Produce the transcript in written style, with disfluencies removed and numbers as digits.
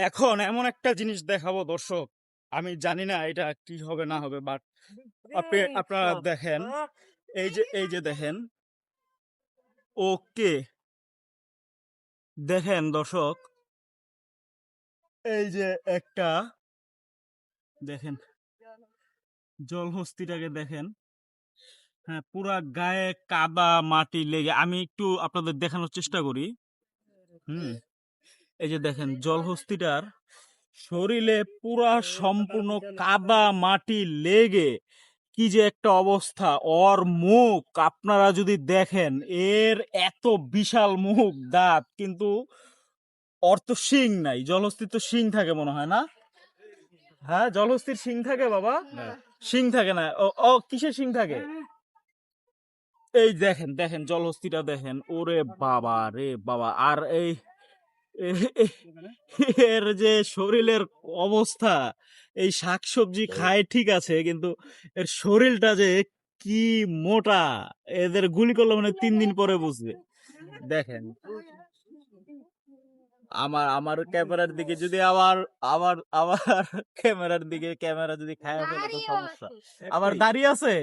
এখন এমন একটা জিনিস দেখাবো দর্শক, আমি জানি না এটা কি হবে না হবে, বাট আপনারা দেখেন, এই যে দেখেন, ওকে দেখেন দর্শক, এই যে একটা দেখেন জলহস্তিটাকে দেখেন। হ্যাঁ, পুরা গায়ে কাদা মাটি লেগে, আমি একটু আপনাদের দেখানোর চেষ্টা করি। এই যে দেখেন জলহস্তিটার শরীরে পুরা সম্পূর্ণ কাদা মাটি লেগে কি যে একটা অবস্থা। ওর মুখ আপনারা যদি দেখেন, এর এত বিশাল মুখ, দাঁত, কিন্তু ওর তো শিং নাই। জলহস্তির তো শিং থাকে মনে হয় না? হ্যাঁ, জলহস্তির শিং থাকে বাবা? শিং থাকে না। ও ও কিসের শিং থাকে? এই দেখেন দেখেন জলহস্তিটা দেখেন, ওরে বাবা রে বাবা। আর এর যে শরীরের অবস্থা, এই শাকসবজি খায় ঠিক আছে, কিন্তু এর শরীরটা যে কি মোটা, এদের গুলি করলে মানে 3 দিন পরে বুঝবে। দেখেন, আমার আমার ক্যামেরার দিকে যদি আবার আবার আবার ক্যামেরার দিকে, ক্যামেরা যদি খায় ফেলে তো সমস্যা। আবার দাঁড়িয়ে আছে।